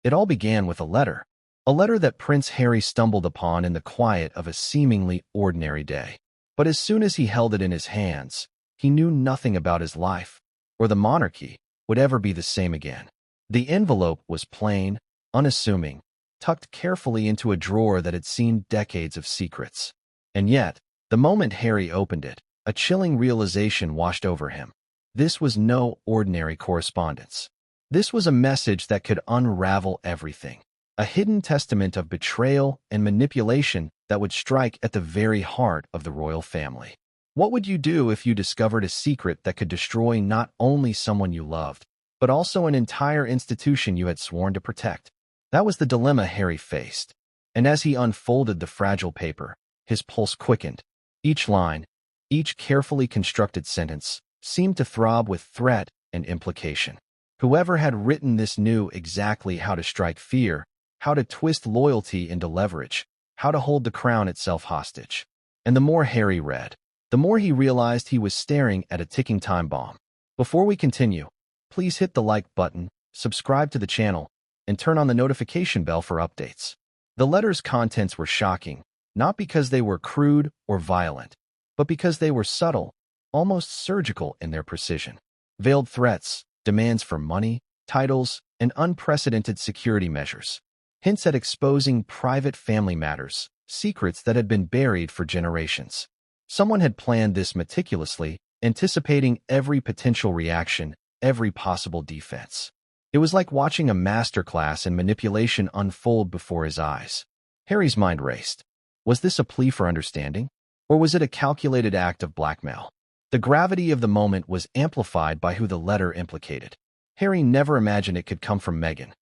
It all began with a letter that Prince Harry stumbled upon in the quiet of a seemingly ordinary day. But as soon as he held it in his hands, he knew nothing about his life, or the monarchy, would ever be the same again. The envelope was plain, unassuming, tucked carefully into a drawer that had seen decades of secrets. And yet, the moment Harry opened it, a chilling realization washed over him. This was no ordinary correspondence. This was a message that could unravel everything, a hidden testament of betrayal and manipulation that would strike at the very heart of the royal family. What would you do if you discovered a secret that could destroy not only someone you loved, but also an entire institution you had sworn to protect? That was the dilemma Harry faced. And as he unfolded the fragile paper, his pulse quickened. Each line, each carefully constructed sentence, seemed to throb with threat and implication. Whoever had written this knew exactly how to strike fear, how to twist loyalty into leverage, how to hold the crown itself hostage. And the more Harry read, the more he realized he was staring at a ticking time bomb. Before we continue, please hit the like button, subscribe to the channel, and turn on the notification bell for updates. The letter's contents were shocking, not because they were crude or violent, but because they were subtle, almost surgical in their precision. Veiled threats, demands for money, titles, and unprecedented security measures. Hints at exposing private family matters, secrets that had been buried for generations. Someone had planned this meticulously, anticipating every potential reaction, every possible defense. It was like watching a masterclass in manipulation unfold before his eyes. Harry's mind raced. Was this a plea for understanding? Or was it a calculated act of blackmail? The gravity of the moment was amplified by who the letter implicated. Harry never imagined it could come from Meghan.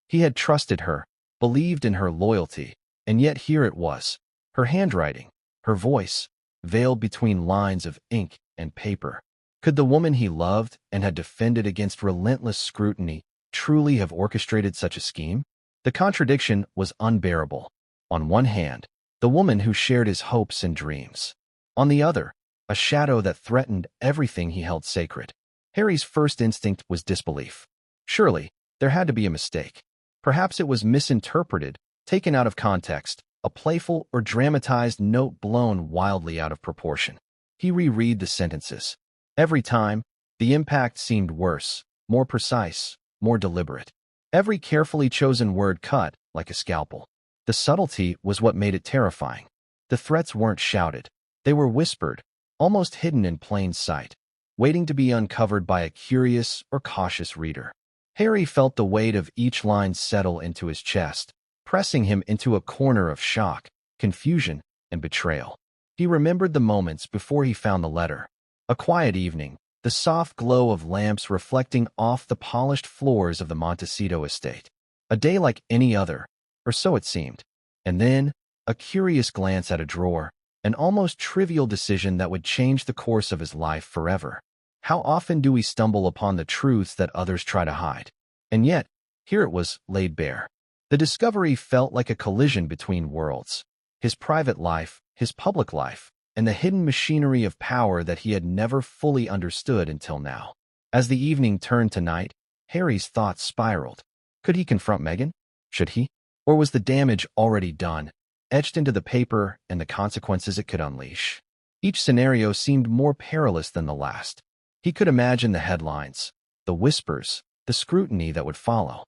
He had trusted her, believed in her loyalty, and yet here it was. Her handwriting, her voice, veiled between lines of ink and paper. Could the woman he loved and had defended against relentless scrutiny truly have orchestrated such a scheme? The contradiction was unbearable. On one hand, the woman who shared his hopes and dreams. On the other, a shadow that threatened everything he held sacred. Harry's first instinct was disbelief. Surely, there had to be a mistake. Perhaps it was misinterpreted, taken out of context, a playful or dramatized note blown wildly out of proportion. He reread the sentences. Every time, the impact seemed worse, more precise, more deliberate. Every carefully chosen word cut like a scalpel. The subtlety was what made it terrifying. The threats weren't shouted. They were whispered, almost hidden in plain sight, waiting to be uncovered by a curious or cautious reader. Harry felt the weight of each line settle into his chest, pressing him into a corner of shock, confusion, and betrayal. He remembered the moments before he found the letter. A quiet evening, the soft glow of lamps reflecting off the polished floors of the Montecito estate. A day like any other, or so it seemed. And then, a curious glance at a drawer, an almost trivial decision that would change the course of his life forever. How often do we stumble upon the truths that others try to hide? And yet, here it was laid bare. The discovery felt like a collision between worlds. His private life, his public life, and the hidden machinery of power that he had never fully understood until now. As the evening turned to night, Harry's thoughts spiraled. Could he confront Meghan? Should he? Or was the damage already done, etched into the paper and the consequences it could unleash? Each scenario seemed more perilous than the last. He could imagine the headlines, the whispers, the scrutiny that would follow.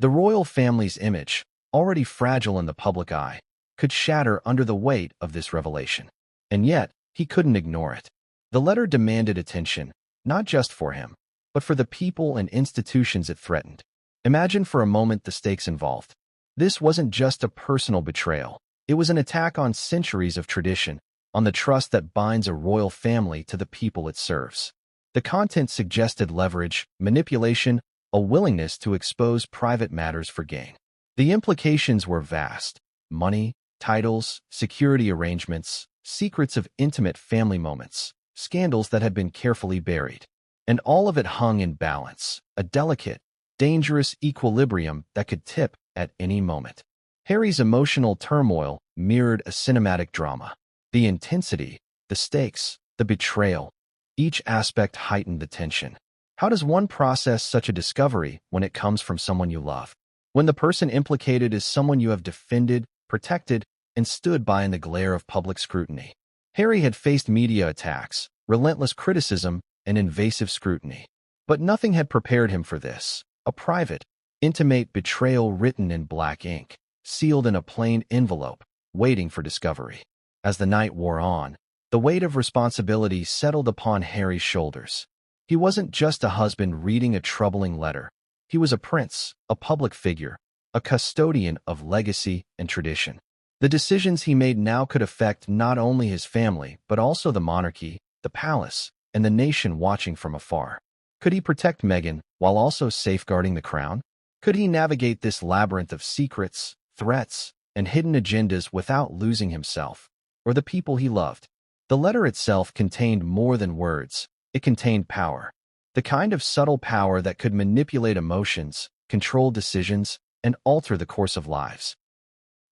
The royal family's image, already fragile in the public eye, could shatter under the weight of this revelation. And yet, he couldn't ignore it. The letter demanded attention, not just for him, but for the people and institutions it threatened. Imagine for a moment the stakes involved. This wasn't just a personal betrayal. It was an attack on centuries of tradition, on the trust that binds a royal family to the people it serves. The content suggested leverage, manipulation, a willingness to expose private matters for gain. The implications were vast. Money, titles, security arrangements, secrets of intimate family moments, scandals that had been carefully buried. And all of it hung in balance, a delicate, dangerous equilibrium that could tip at any moment. Harry's emotional turmoil mirrored a cinematic drama. The intensity, the stakes, the betrayal, each aspect heightened the tension. How does one process such a discovery when it comes from someone you love? when the person implicated is someone you have defended, protected, and stood by in the glare of public scrutiny. Harry had faced media attacks, relentless criticism, and invasive scrutiny. But nothing had prepared him for this. A private, intimate betrayal written in black ink, sealed in a plain envelope, waiting for discovery. As the night wore on, the weight of responsibility settled upon Harry's shoulders. He wasn't just a husband reading a troubling letter. He was a prince, a public figure, a custodian of legacy and tradition. The decisions he made now could affect not only his family, but also the monarchy, the palace, and the nation watching from afar. Could he protect Meghan while also safeguarding the crown? Could he navigate this labyrinth of secrets, threats, and hidden agendas without losing himself or the people he loved? The letter itself contained more than words. It contained power. The kind of subtle power that could manipulate emotions, control decisions, and alter the course of lives.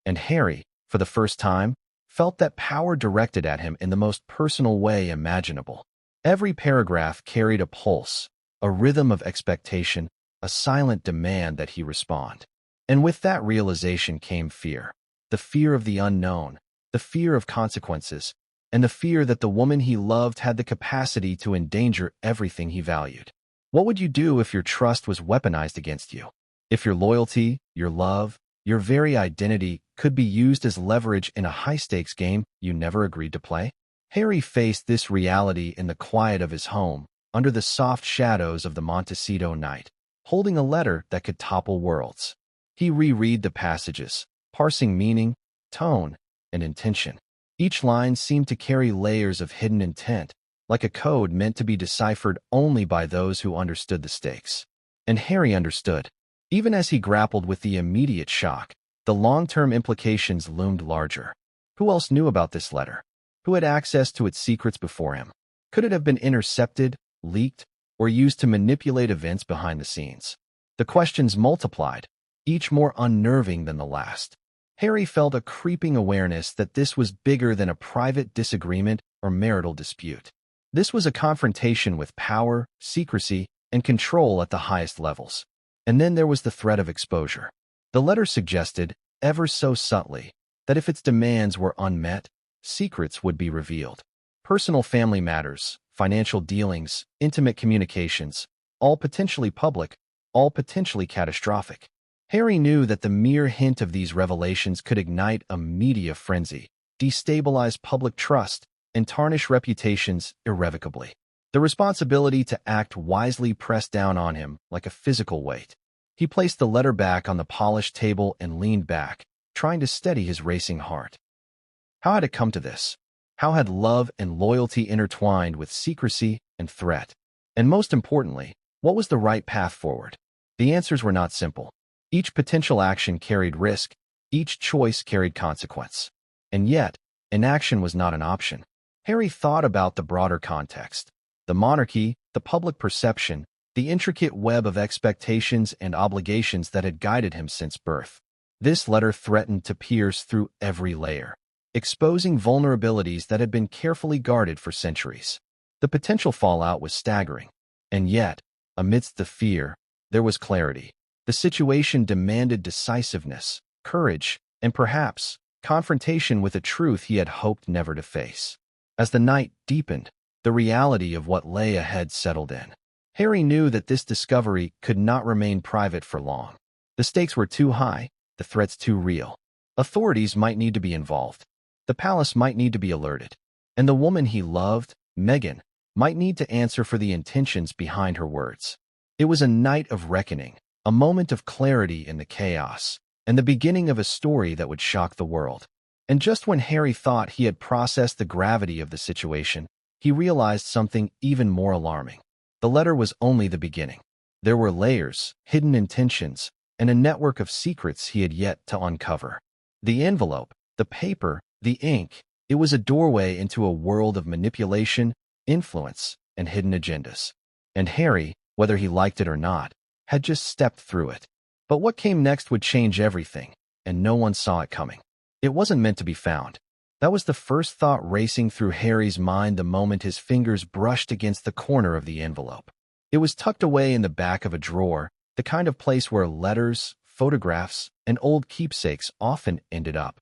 And Harry, for the first time, felt that power directed at him in the most personal way imaginable. Every paragraph carried a pulse, a rhythm of expectation, a silent demand that he respond. And with that realization came fear. The fear of the unknown, the fear of consequences, and the fear that the woman he loved had the capacity to endanger everything he valued. What would you do if your trust was weaponized against you? If your loyalty, your love, your very identity could be used as leverage in a high-stakes game you never agreed to play? Harry faced this reality in the quiet of his home, under the soft shadows of the Montecito night, holding a letter that could topple worlds. He reread the passages, parsing meaning, tone, and intention. Each line seemed to carry layers of hidden intent, like a code meant to be deciphered only by those who understood the stakes. And Harry understood. Even as he grappled with the immediate shock, the long-term implications loomed larger. Who else knew about this letter? Who had access to its secrets before him? Could it have been intercepted, leaked, or used to manipulate events behind the scenes? The questions multiplied, each more unnerving than the last. Harry felt a creeping awareness that this was bigger than a private disagreement or marital dispute. This was a confrontation with power, secrecy, and control at the highest levels. And then there was the threat of exposure. The letter suggested, ever so subtly, that if its demands were unmet, secrets would be revealed. Personal family matters, financial dealings, intimate communications, all potentially public, all potentially catastrophic. Harry knew that the mere hint of these revelations could ignite a media frenzy, destabilize public trust, and tarnish reputations irrevocably. The responsibility to act wisely pressed down on him like a physical weight. He placed the letter back on the polished table and leaned back, trying to steady his racing heart. How had it come to this? How had love and loyalty intertwined with secrecy and threat? And most importantly, what was the right path forward? The answers were not simple. Each potential action carried risk, each choice carried consequence. And yet, inaction was not an option. Harry thought about the broader context. The monarchy, the public perception, the intricate web of expectations and obligations that had guided him since birth. This letter threatened to pierce through every layer, exposing vulnerabilities that had been carefully guarded for centuries. The potential fallout was staggering. And yet, amidst the fear, there was clarity. The situation demanded decisiveness, courage, and perhaps confrontation with a truth he had hoped never to face. As the night deepened, the reality of what lay ahead settled in. Harry knew that this discovery could not remain private for long. The stakes were too high, the threats too real. Authorities might need to be involved. The palace might need to be alerted. And the woman he loved, Meghan, might need to answer for the intentions behind her words. It was a night of reckoning, a moment of clarity in the chaos, and the beginning of a story that would shock the world. And just when Harry thought he had processed the gravity of the situation, he realized something even more alarming. The letter was only the beginning. There were layers, hidden intentions, and a network of secrets he had yet to uncover. The envelope, the paper, the ink, it was a doorway into a world of manipulation, influence, and hidden agendas. And Harry, whether he liked it or not, had just stepped through it. But what came next would change everything, and no one saw it coming. It wasn't meant to be found. That was the first thought racing through Harry's mind the moment his fingers brushed against the corner of the envelope. It was tucked away in the back of a drawer, the kind of place where letters, photographs, and old keepsakes often ended up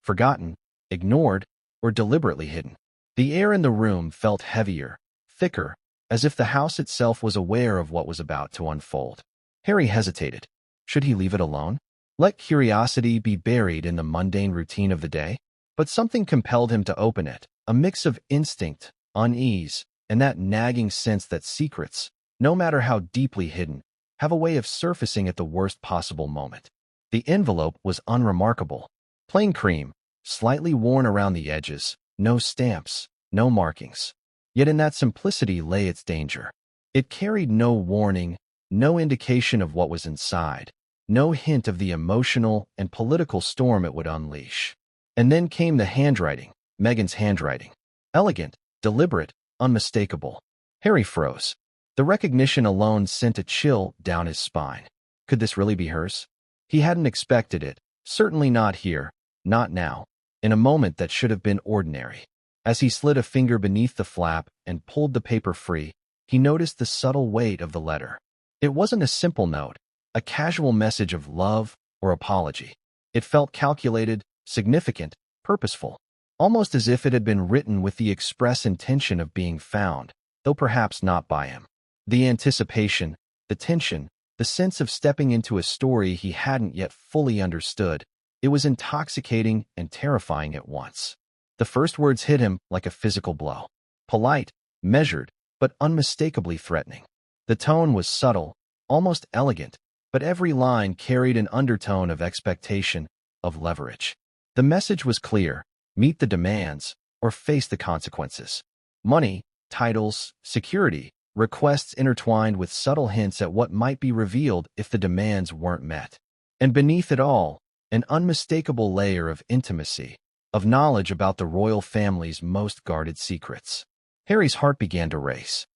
forgotten, ignored, or deliberately hidden. The air in the room felt heavier, thicker, as if the house itself was aware of what was about to unfold. Harry hesitated. Should he leave it alone? Let curiosity be buried in the mundane routine of the day? But something compelled him to open it, a mix of instinct, unease, and that nagging sense that secrets, no matter how deeply hidden, have a way of surfacing at the worst possible moment. The envelope was unremarkable. Plain cream, slightly worn around the edges, no stamps, no markings. Yet in that simplicity lay its danger. It carried no warning, no indication of what was inside, no hint of the emotional and political storm it would unleash. And then came the handwriting, Meghan's handwriting. Elegant, deliberate, unmistakable. Harry froze. The recognition alone sent a chill down his spine. Could this really be hers? He hadn't expected it, certainly not here, not now, in a moment that should have been ordinary. As he slid a finger beneath the flap and pulled the paper free, he noticed the subtle weight of the letter. It wasn't a simple note, a casual message of love or apology. It felt calculated, significant, purposeful, almost as if it had been written with the express intention of being found, though perhaps not by him. The anticipation, the tension, the sense of stepping into a story he hadn't yet fully understood, it was intoxicating and terrifying at once. The first words hit him like a physical blow. Polite, measured, but unmistakably threatening. The tone was subtle, almost elegant, but every line carried an undertone of expectation, of leverage. The message was clear: meet the demands, or face the consequences. Money, titles, security, requests intertwined with subtle hints at what might be revealed if the demands weren't met. And beneath it all, an unmistakable layer of intimacy, of knowledge about the royal family's most guarded secrets. Harry's heart began to race.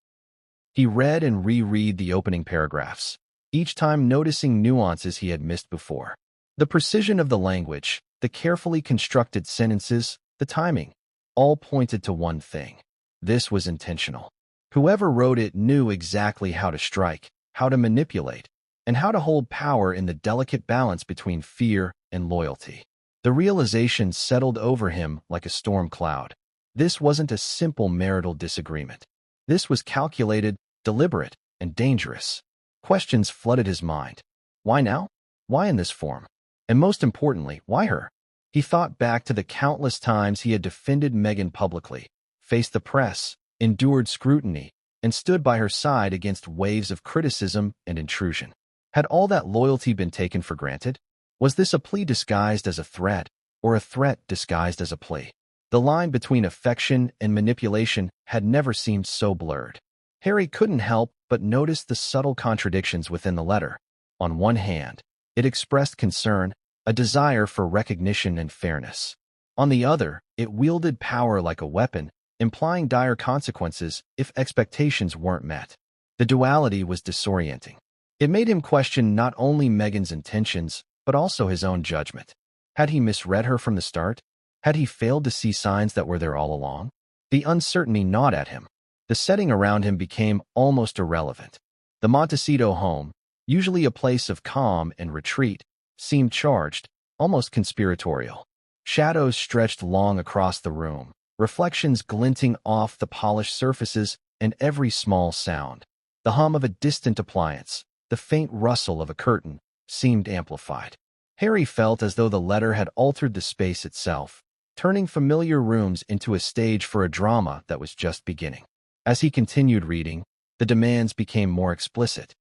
He read and reread the opening paragraphs, each time noticing nuances he had missed before. The precision of the language, the carefully constructed sentences, the timing, all pointed to one thing. This was intentional. Whoever wrote it knew exactly how to strike, how to manipulate, and how to hold power in the delicate balance between fear and loyalty. The realization settled over him like a storm cloud. This wasn't a simple marital disagreement. This was calculated, deliberate, and dangerous. Questions flooded his mind. Why now? Why in this form? And most importantly, why her? He thought back to the countless times he had defended Meghan publicly, faced the press, endured scrutiny, and stood by her side against waves of criticism and intrusion. Had all that loyalty been taken for granted? Was this a plea disguised as a threat, or a threat disguised as a plea? The line between affection and manipulation had never seemed so blurred. Harry couldn't help but notice the subtle contradictions within the letter. On one hand, it expressed concern, a desire for recognition and fairness. On the other, it wielded power like a weapon, implying dire consequences if expectations weren't met. The duality was disorienting. It made him question not only Meghan's intentions, but also his own judgment. Had he misread her from the start? Had he failed to see signs that were there all along? The uncertainty gnawed at him. The setting around him became almost irrelevant. The Montecito home, usually a place of calm and retreat, seemed charged, almost conspiratorial. Shadows stretched long across the room, reflections glinting off the polished surfaces and every small sound. The hum of a distant appliance, the faint rustle of a curtain, seemed amplified. Harry felt as though the letter had altered the space itself, turning familiar rooms into a stage for a drama that was just beginning. As he continued reading, the demands became more explicit.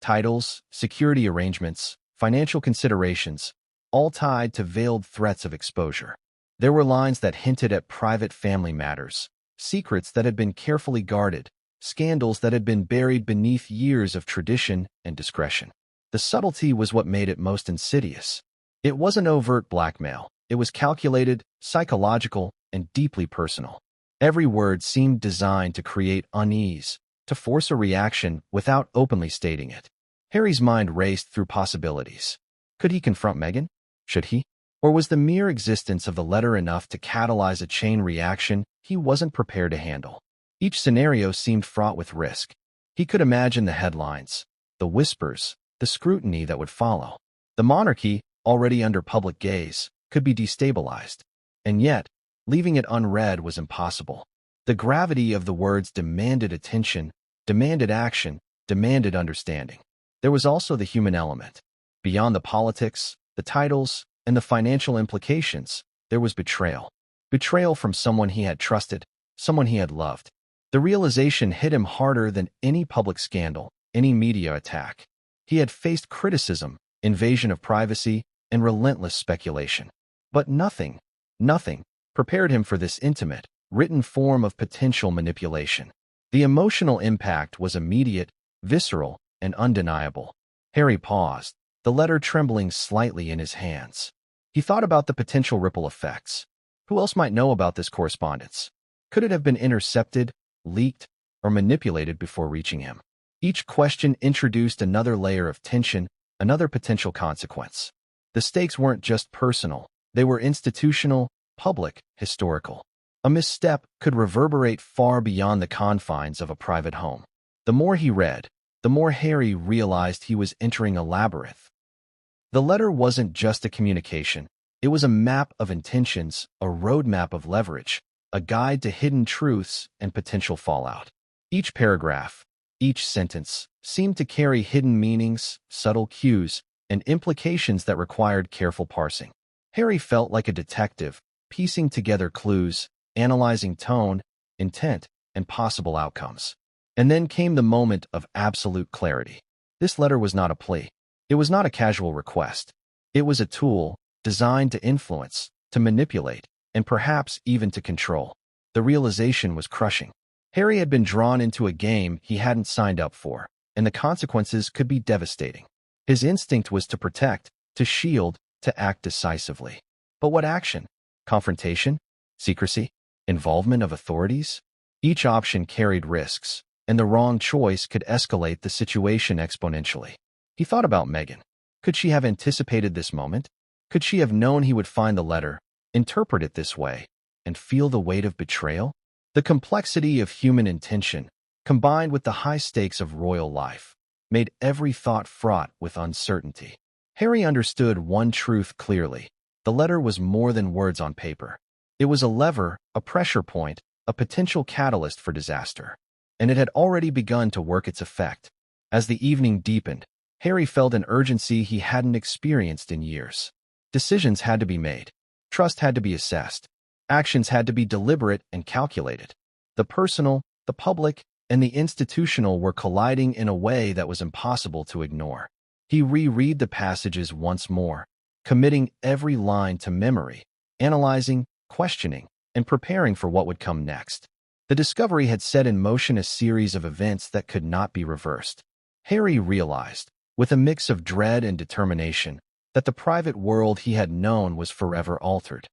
Titles, security arrangements, financial considerations, all tied to veiled threats of exposure. There were lines that hinted at private family matters, secrets that had been carefully guarded, scandals that had been buried beneath years of tradition and discretion. The subtlety was what made it most insidious. It wasn't overt blackmail. It was calculated, psychological, and deeply personal. Every word seemed designed to create unease, to force a reaction without openly stating it. Harry's mind raced through possibilities. Could he confront Meghan? Should he? Or was the mere existence of the letter enough to catalyze a chain reaction he wasn't prepared to handle? Each scenario seemed fraught with risk. He could imagine the headlines, the whispers, the scrutiny that would follow. The monarchy, already under public gaze, could be destabilized. And yet, leaving it unread was impossible. The gravity of the words demanded attention, demanded action, demanded understanding. There was also the human element. Beyond the politics, the titles, and the financial implications, there was betrayal. Betrayal from someone he had trusted, someone he had loved. The realization hit him harder than any public scandal, any media attack. He had faced criticism, invasion of privacy, and relentless speculation. But nothing prepared him for this intimate, written form of potential manipulation. The emotional impact was immediate, visceral, and undeniable. Harry paused, the letter trembling slightly in his hands. He thought about the potential ripple effects. Who else might know about this correspondence? Could it have been intercepted, leaked, or manipulated before reaching him? Each question introduced another layer of tension, another potential consequence. The stakes weren't just personal, they were institutional, public, historical. A misstep could reverberate far beyond the confines of a private home. The more he read, the more Harry realized he was entering a labyrinth. The letter wasn't just a communication. It was a map of intentions, a roadmap of leverage, a guide to hidden truths and potential fallout. Each paragraph, each sentence, seemed to carry hidden meanings, subtle cues, and implications that required careful parsing. Harry felt like a detective, piecing together clues, analyzing tone, intent, and possible outcomes. And then came the moment of absolute clarity. This letter was not a plea. It was not a casual request. It was a tool designed to influence, to manipulate, and perhaps even to control. The realization was crushing. Harry had been drawn into a game he hadn't signed up for, and the consequences could be devastating. His instinct was to protect, to shield, to act decisively. But what action? Confrontation? Secrecy? Involvement of authorities? Each option carried risks, and the wrong choice could escalate the situation exponentially. He thought about Meghan. Could she have anticipated this moment? Could she have known he would find the letter, interpret it this way, and feel the weight of betrayal? The complexity of human intention, combined with the high stakes of royal life, made every thought fraught with uncertainty. Harry understood one truth clearly. The letter was more than words on paper. It was a lever, a pressure point, a potential catalyst for disaster. And it had already begun to work its effect. As the evening deepened, Harry felt an urgency he hadn't experienced in years. Decisions had to be made. Trust had to be assessed. Actions had to be deliberate and calculated. The personal, the public, and the institutional were colliding in a way that was impossible to ignore. He reread the passages once more, committing every line to memory, analyzing, questioning, and preparing for what would come next. The discovery had set in motion a series of events that could not be reversed. Harry realized, with a mix of dread and determination, that the private world he had known was forever altered.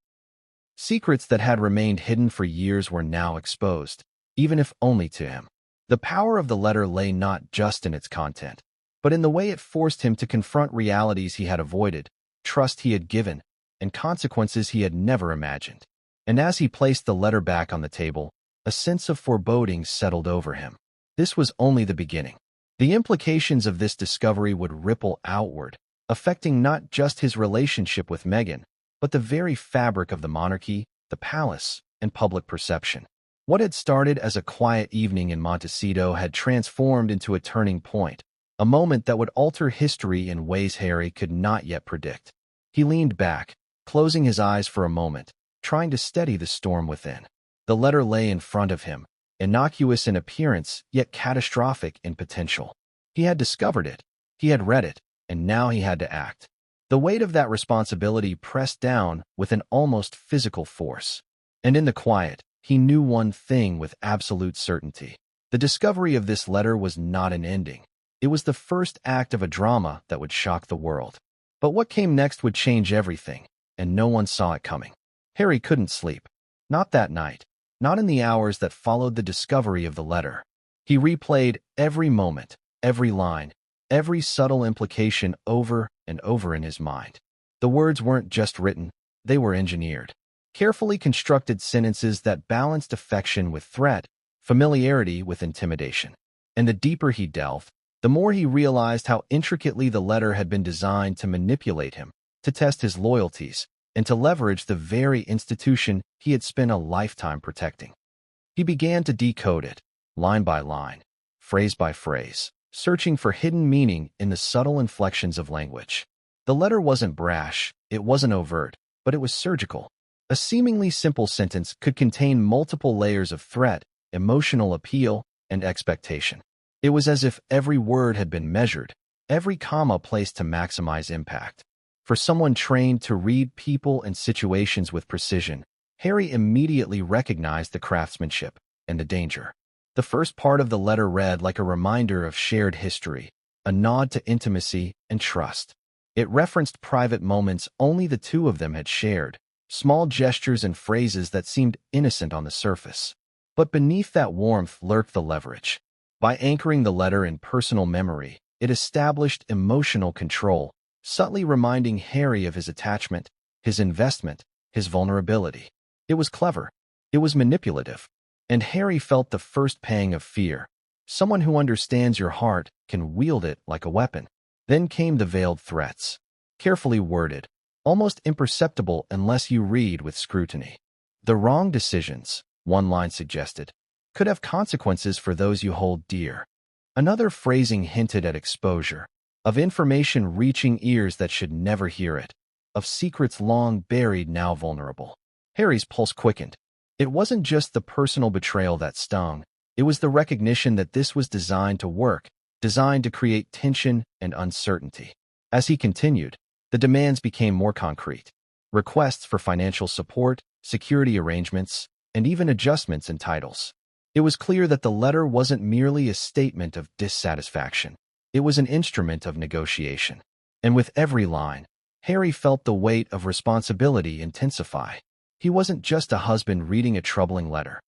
Secrets that had remained hidden for years were now exposed, even if only to him. The power of the letter lay not just in its content, but in the way it forced him to confront realities he had avoided, trust he had given, and consequences he had never imagined. And as he placed the letter back on the table, a sense of foreboding settled over him. This was only the beginning. The implications of this discovery would ripple outward, affecting not just his relationship with Meghan, but the very fabric of the monarchy, the palace, and public perception. What had started as a quiet evening in Montecito had transformed into a turning point, a moment that would alter history in ways Harry could not yet predict. He leaned back, closing his eyes for a moment, trying to steady the storm within. The letter lay in front of him, innocuous in appearance, yet catastrophic in potential. He had discovered it, he had read it, and now he had to act. The weight of that responsibility pressed down with an almost physical force. And in the quiet, he knew one thing with absolute certainty. The discovery of this letter was not an ending. It was the first act of a drama that would shock the world. But what came next would change everything, and no one saw it coming. Harry couldn't sleep. Not that night. Not in the hours that followed the discovery of the letter. He replayed every moment, every line, every subtle implication over and over in his mind. The words weren't just written, they were engineered. Carefully constructed sentences that balanced affection with threat, familiarity with intimidation. And the deeper he delved, the more he realized how intricately the letter had been designed to manipulate him, to test his loyalties, and to leverage the very institution he had spent a lifetime protecting. He began to decode it, line by line, phrase by phrase, searching for hidden meaning in the subtle inflections of language. The letter wasn't brash, it wasn't overt, but it was surgical. A seemingly simple sentence could contain multiple layers of threat, emotional appeal, and expectation. It was as if every word had been measured, every comma placed to maximize impact. For someone trained to read people and situations with precision, Harry immediately recognized the craftsmanship and the danger. The first part of the letter read like a reminder of shared history, a nod to intimacy and trust. It referenced private moments only the two of them had shared, small gestures and phrases that seemed innocent on the surface. But beneath that warmth lurked the leverage. By anchoring the letter in personal memory, it established emotional control, subtly reminding Harry of his attachment, his investment, his vulnerability. It was clever. It was manipulative. And Harry felt the first pang of fear. Someone who understands your heart can wield it like a weapon. Then came the veiled threats. Carefully worded, almost imperceptible unless you read with scrutiny. The wrong decisions, one line suggested, could have consequences for those you hold dear. Another phrasing hinted at exposure, of information reaching ears that should never hear it, of secrets long buried now vulnerable. Harry's pulse quickened. It wasn't just the personal betrayal that stung, it was the recognition that this was designed to work, designed to create tension and uncertainty. As he continued, the demands became more concrete. Requests for financial support, security arrangements, and even adjustments in titles. It was clear that the letter wasn't merely a statement of dissatisfaction. It was an instrument of negotiation. And with every line, Harry felt the weight of responsibility intensify. He wasn't just a husband reading a troubling letter.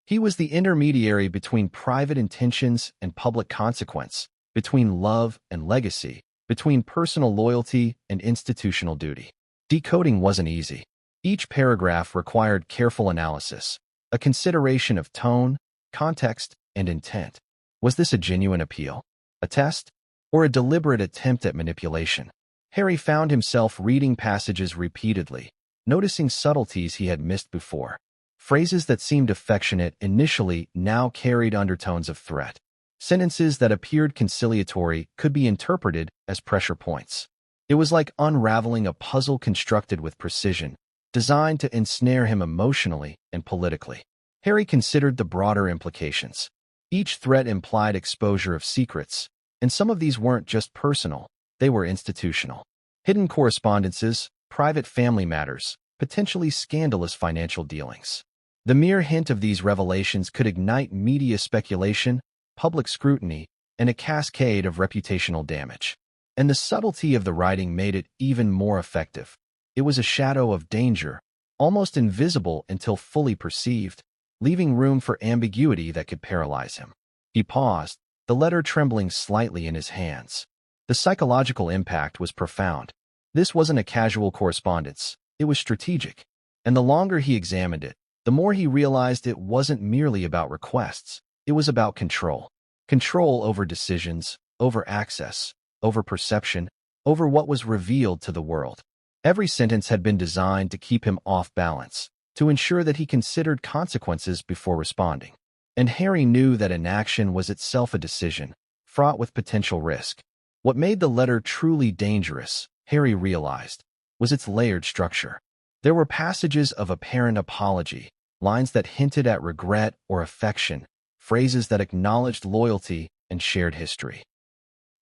He was the intermediary between private intentions and public consequence, between love and legacy, between personal loyalty and institutional duty. Decoding wasn't easy. Each paragraph required careful analysis, a consideration of tone, context, and intent. Was this a genuine appeal, a test, or a deliberate attempt at manipulation? Harry found himself reading passages repeatedly, noticing subtleties he had missed before. Phrases that seemed affectionate initially now carried undertones of threat. Sentences that appeared conciliatory could be interpreted as pressure points. It was like unraveling a puzzle constructed with precision, designed to ensnare him emotionally and politically. Harry considered the broader implications. Each threat implied exposure of secrets, and some of these weren't just personal, they were institutional. Hidden correspondences, private family matters, potentially scandalous financial dealings. The mere hint of these revelations could ignite media speculation, public scrutiny, and a cascade of reputational damage. And the subtlety of the writing made it even more effective. It was a shadow of danger, almost invisible until fully perceived, leaving room for ambiguity that could paralyze him. He paused, the letter trembling slightly in his hands. The psychological impact was profound. This wasn't a casual correspondence, it was strategic. And the longer he examined it, the more he realized it wasn't merely about requests, it was about control. Control over decisions, over access, over perception, over what was revealed to the world. Every sentence had been designed to keep him off balance, to ensure that he considered consequences before responding. And Harry knew that inaction was itself a decision, fraught with potential risk. What made the letter truly dangerous, Harry realized, was its layered structure. There were passages of apparent apology, lines that hinted at regret or affection, phrases that acknowledged loyalty and shared history.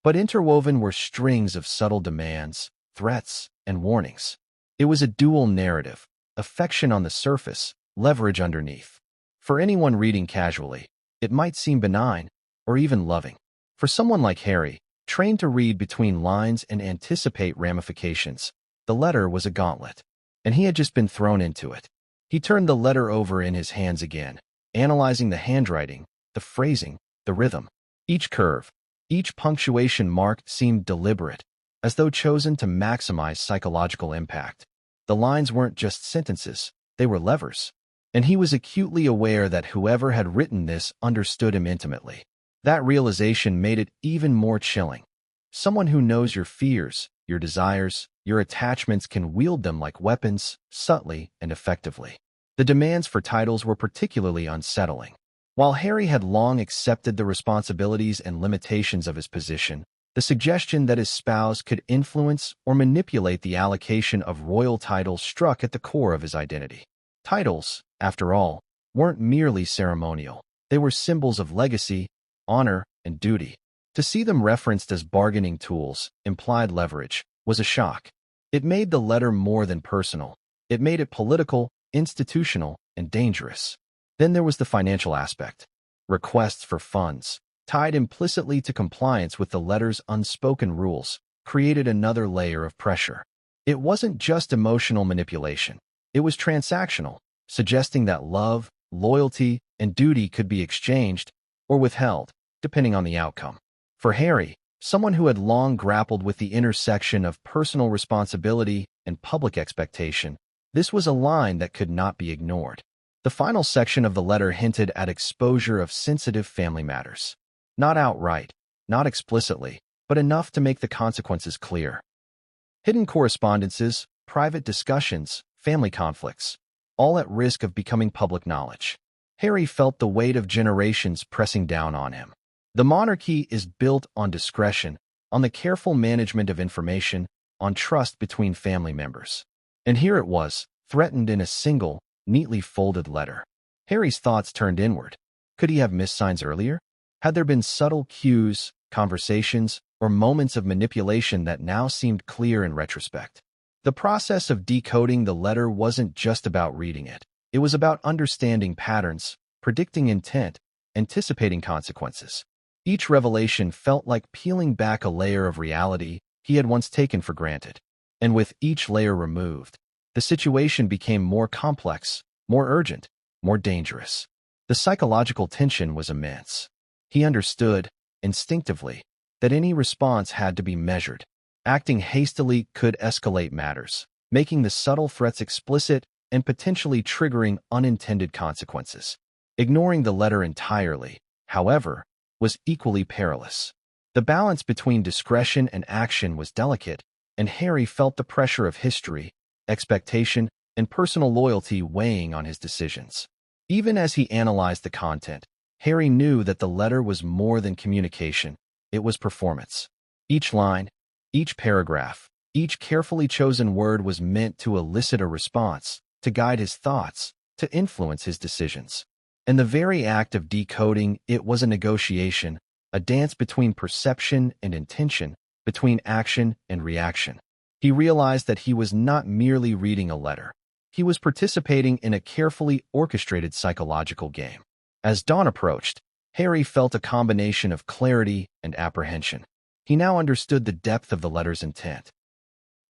But interwoven were strings of subtle demands, threats, and warnings. It was a dual narrative, affection on the surface, leverage underneath. For anyone reading casually, it might seem benign, or even loving. For someone like Harry, trained to read between lines and anticipate ramifications, the letter was a gauntlet, and he had just been thrown into it. He turned the letter over in his hands again, analyzing the handwriting, the phrasing, the rhythm. Each curve, each punctuation mark seemed deliberate, as though chosen to maximize psychological impact. The lines weren't just sentences, they were levers. And he was acutely aware that whoever had written this understood him intimately. That realization made it even more chilling. Someone who knows your fears, your desires, your attachments can wield them like weapons, subtly and effectively. The demands for titles were particularly unsettling. While Harry had long accepted the responsibilities and limitations of his position, the suggestion that his spouse could influence or manipulate the allocation of royal titles struck at the core of his identity. Titles, after all, weren't merely ceremonial. They were symbols of legacy, honor, and duty. To see them referenced as bargaining tools, implied leverage, was a shock. It made the letter more than personal. It made it political, institutional, and dangerous. Then there was the financial aspect. Requests for funds, tied implicitly to compliance with the letter's unspoken rules, created another layer of pressure. It wasn't just emotional manipulation. It was transactional, suggesting that love, loyalty, and duty could be exchanged or withheld, depending on the outcome. For Harry, someone who had long grappled with the intersection of personal responsibility and public expectation, this was a line that could not be ignored. The final section of the letter hinted at exposure of sensitive family matters. Not outright, not explicitly, but enough to make the consequences clear. Hidden correspondences, private discussions, family conflicts, all at risk of becoming public knowledge. Harry felt the weight of generations pressing down on him. The monarchy is built on discretion, on the careful management of information, on trust between family members. And here it was, threatened in a single, neatly folded letter. Harry's thoughts turned inward. Could he have missed signs earlier? Had there been subtle cues, conversations, or moments of manipulation that now seemed clear in retrospect? The process of decoding the letter wasn't just about reading it. It was about understanding patterns, predicting intent, anticipating consequences. Each revelation felt like peeling back a layer of reality he had once taken for granted. And with each layer removed, the situation became more complex, more urgent, more dangerous. The psychological tension was immense. He understood, instinctively, that any response had to be measured. Acting hastily could escalate matters, making the subtle threats explicit and potentially triggering unintended consequences. Ignoring the letter entirely, however, was equally perilous. The balance between discretion and action was delicate, and Harry felt the pressure of history, expectation, and personal loyalty weighing on his decisions. Even as he analyzed the content, Harry knew that the letter was more than communication. It was performance. Each line, each paragraph, each carefully chosen word was meant to elicit a response, to guide his thoughts, to influence his decisions. And the very act of decoding it was a negotiation, a dance between perception and intention, between action and reaction. He realized that he was not merely reading a letter. He was participating in a carefully orchestrated psychological game. As dawn approached, Harry felt a combination of clarity and apprehension. He now understood the depth of the letter's intent.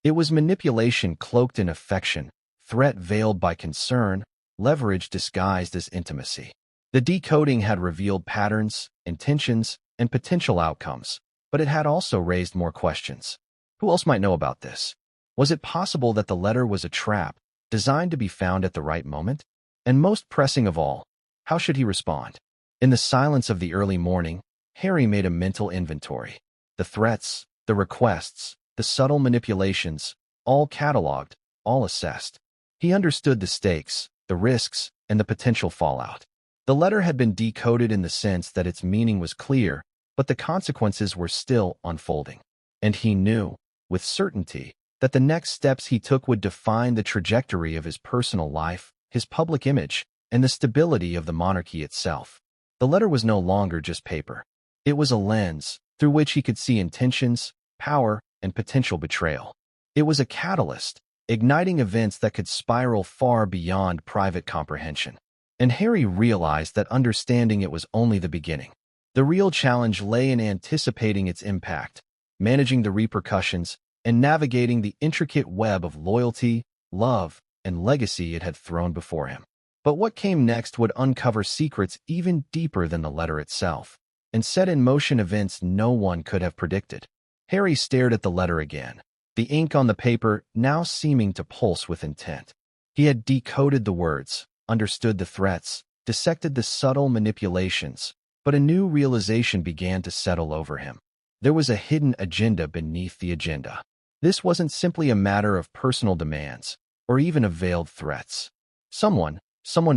It was manipulation cloaked in affection, threat veiled by concern, leverage disguised as intimacy. The decoding had revealed patterns, intentions, and potential outcomes, but it had also raised more questions. Who else might know about this? Was it possible that the letter was a trap, designed to be found at the right moment? And most pressing of all, how should he respond? In the silence of the early morning, Harry made a mental inventory. The threats, the requests, the subtle manipulations, all cataloged, all assessed. He understood the stakes, the risks, and the potential fallout. The letter had been decoded in the sense that its meaning was clear, but the consequences were still unfolding. And he knew, with certainty, that the next steps he took would define the trajectory of his personal life, his public image, and the stability of the monarchy itself. The letter was no longer just paper. It was a lens through which he could see intentions, power, and potential betrayal. It was a catalyst, igniting events that could spiral far beyond private comprehension. And Harry realized that understanding it was only the beginning. The real challenge lay in anticipating its impact, managing the repercussions, and navigating the intricate web of loyalty, love, and legacy it had thrown before him. But what came next would uncover secrets even deeper than the letter itself, and set in motion events no one could have predicted. Harry stared at the letter again, the ink on the paper now seeming to pulse with intent. He had decoded the words, understood the threats, dissected the subtle manipulations, But a new realization began to settle over him. There was a hidden agenda beneath the agenda. This wasn't simply a matter of personal demands, or even of veiled threats. Someone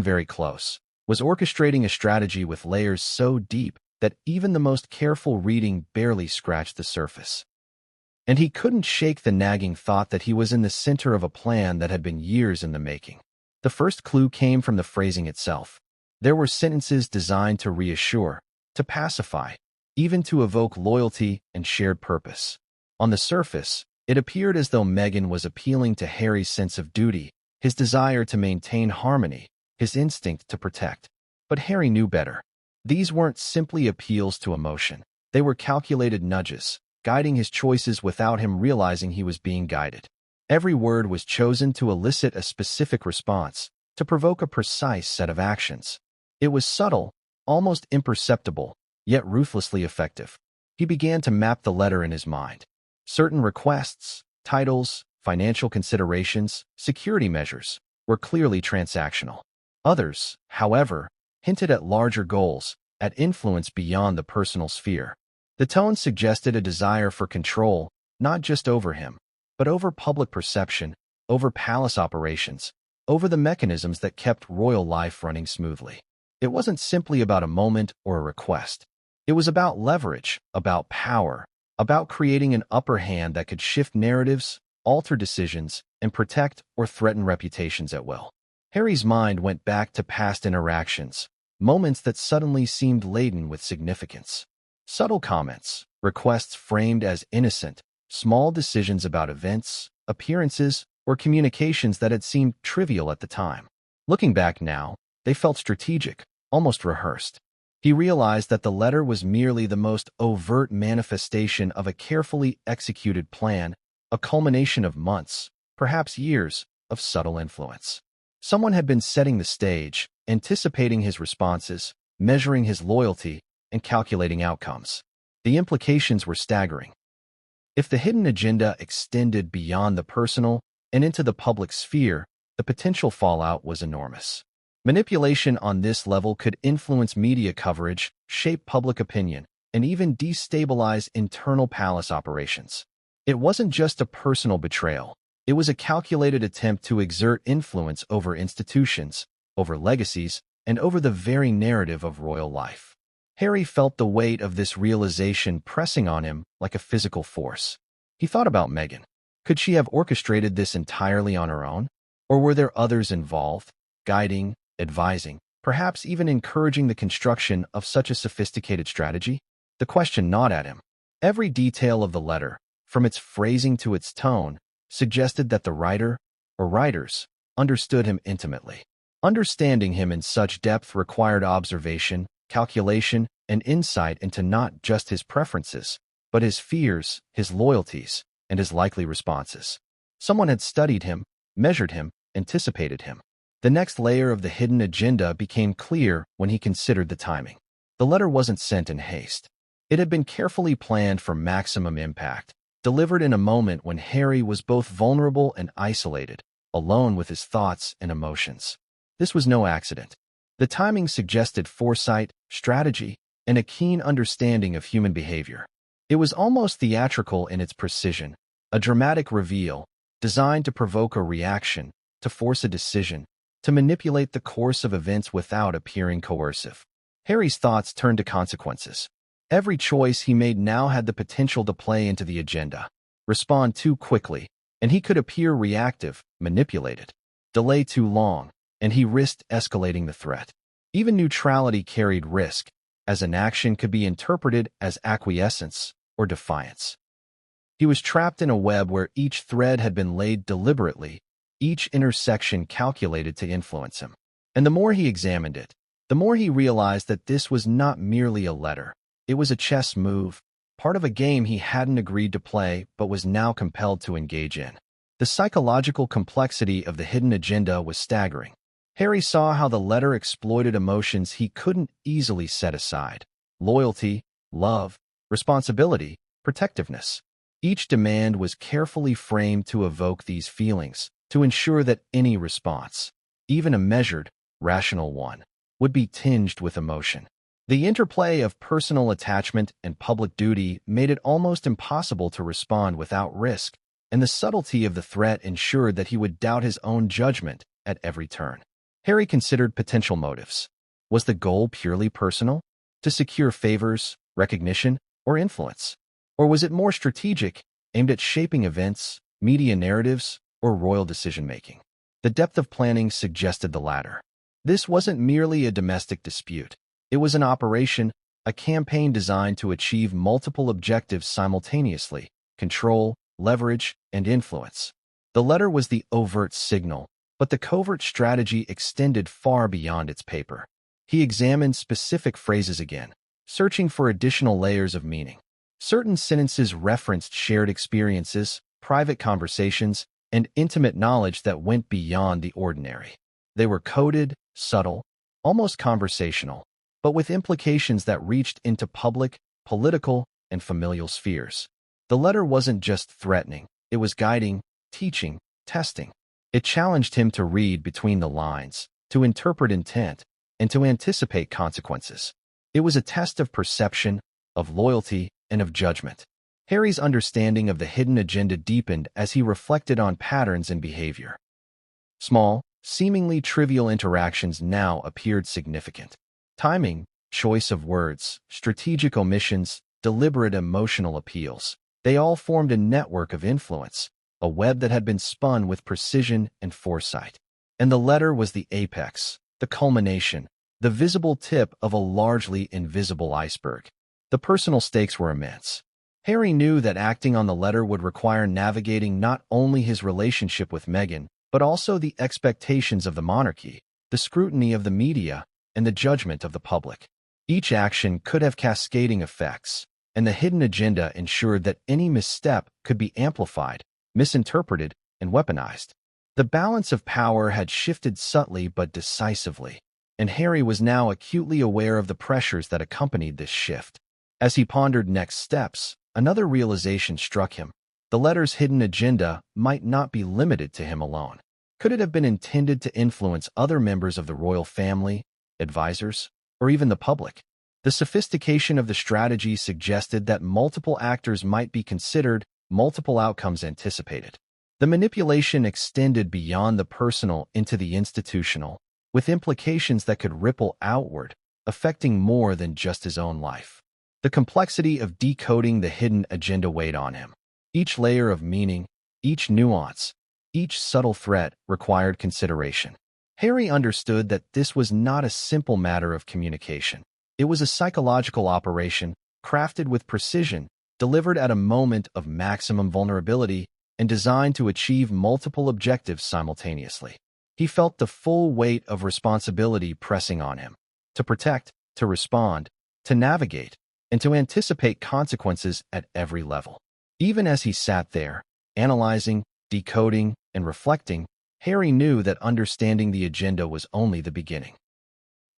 very close, was orchestrating a strategy with layers so deep that even the most careful reading barely scratched the surface. And he couldn't shake the nagging thought that he was in the center of a plan that had been years in the making. The first clue came from the phrasing itself. There were sentences designed to reassure, to pacify, even to evoke loyalty and shared purpose. On the surface, it appeared as though Meghan was appealing to Harry's sense of duty, his desire to maintain harmony, his instinct to protect. But Harry knew better. These weren't simply appeals to emotion. They were calculated nudges, guiding his choices without him realizing he was being guided. Every word was chosen to elicit a specific response, to provoke a precise set of actions. It was subtle, almost imperceptible, yet ruthlessly effective. He began to map the letter in his mind. Certain requests, titles, financial considerations, security measures were clearly transactional. Others, however, hinted at larger goals, at influence beyond the personal sphere. The tone suggested a desire for control, not just over him, but over public perception, over palace operations, over the mechanisms that kept royal life running smoothly. It wasn't simply about a moment or a request. It was about leverage, about power, about creating an upper hand that could shift narratives, alter decisions, and protect or threaten reputations at will. Harry's mind went back to past interactions, moments that suddenly seemed laden with significance. Subtle comments, requests framed as innocent, small decisions about events, appearances, or communications that had seemed trivial at the time. Looking back now, they felt strategic, almost rehearsed. He realized that the letter was merely the most overt manifestation of a carefully executed plan, a culmination of months, perhaps years, of subtle influence. Someone had been setting the stage, anticipating his responses, measuring his loyalty, and calculating outcomes. The implications were staggering. If the hidden agenda extended beyond the personal and into the public sphere, the potential fallout was enormous. Manipulation on this level could influence media coverage, shape public opinion, and even destabilize internal palace operations. It wasn't just a personal betrayal. It was a calculated attempt to exert influence over institutions, over legacies, and over the very narrative of royal life. Harry felt the weight of this realization pressing on him like a physical force. He thought about Meghan. Could she have orchestrated this entirely on her own? Or were there others involved, guiding, advising, perhaps even encouraging the construction of such a sophisticated strategy? The question gnawed at him. Every detail of the letter, from its phrasing to its tone, suggested that the writer, or writers, understood him intimately. Understanding him in such depth required observation, calculation, and insight into not just his preferences, but his fears, his loyalties, and his likely responses. Someone had studied him, measured him, anticipated him. The next layer of the hidden agenda became clear when he considered the timing. The letter wasn't sent in haste. It had been carefully planned for maximum impact, delivered in a moment when Harry was both vulnerable and isolated, alone with his thoughts and emotions. This was no accident. The timing suggested foresight, strategy, and a keen understanding of human behavior. It was almost theatrical in its precision, a dramatic reveal, designed to provoke a reaction, to force a decision, to manipulate the course of events without appearing coercive. Harry's thoughts turned to consequences. Every choice he made now had the potential to play into the agenda, respond too quickly, and he could appear reactive, manipulated. Delay too long, and he risked escalating the threat. Even neutrality carried risk, as an action could be interpreted as acquiescence or defiance. He was trapped in a web where each thread had been laid deliberately, each intersection calculated to influence him. And the more he examined it, the more he realized that this was not merely a letter. It was a chess move, part of a game he hadn't agreed to play but was now compelled to engage in. The psychological complexity of the hidden agenda was staggering. Harry saw how the letter exploited emotions he couldn't easily set aside: loyalty, love, responsibility, protectiveness. Each demand was carefully framed to evoke these feelings, to ensure that any response, even a measured, rational one, would be tinged with emotion. The interplay of personal attachment and public duty made it almost impossible to respond without risk, and the subtlety of the threat ensured that he would doubt his own judgment at every turn. Harry considered potential motives. Was the goal purely personal, to secure favors, recognition, or influence? Or was it more strategic, aimed at shaping events, media narratives, or royal decision-making? The depth of planning suggested the latter. This wasn't merely a domestic dispute. It was an operation, a campaign designed to achieve multiple objectives simultaneously: control, leverage, and influence. The letter was the overt signal, but the covert strategy extended far beyond its paper. He examined specific phrases again, searching for additional layers of meaning. Certain sentences referenced shared experiences, private conversations, and intimate knowledge that went beyond the ordinary. They were coded, subtle, almost conversational, but with implications that reached into public, political, and familial spheres. The letter wasn't just threatening, it was guiding, teaching, testing. It challenged him to read between the lines, to interpret intent, and to anticipate consequences. It was a test of perception, of loyalty, and of judgment. Harry's understanding of the hidden agenda deepened as he reflected on patterns in behavior. Small, seemingly trivial interactions now appeared significant. Timing, choice of words, strategic omissions, deliberate emotional appeals. They all formed a network of influence, a web that had been spun with precision and foresight. And the letter was the apex, the culmination, the visible tip of a largely invisible iceberg. The personal stakes were immense. Harry knew that acting on the letter would require navigating not only his relationship with Meghan, but also the expectations of the monarchy, the scrutiny of the media, and the judgment of the public. Each action could have cascading effects, and the hidden agenda ensured that any misstep could be amplified, misinterpreted, and weaponized. The balance of power had shifted subtly but decisively, and Harry was now acutely aware of the pressures that accompanied this shift. As he pondered next steps, another realization struck him. The letter's hidden agenda might not be limited to him alone. Could it have been intended to influence other members of the royal family, advisors, or even the public? The sophistication of the strategy suggested that multiple actors might be considered, multiple outcomes anticipated. The manipulation extended beyond the personal into the institutional, with implications that could ripple outward, affecting more than just his own life. The complexity of decoding the hidden agenda weighed on him. Each layer of meaning, each nuance, each subtle threat required consideration. Harry understood that this was not a simple matter of communication. It was a psychological operation, crafted with precision, delivered at a moment of maximum vulnerability, and designed to achieve multiple objectives simultaneously. He felt the full weight of responsibility pressing on him, to protect, to respond, to navigate, and to anticipate consequences at every level. Even as he sat there, analyzing, decoding, and reflecting, Harry knew that understanding the agenda was only the beginning.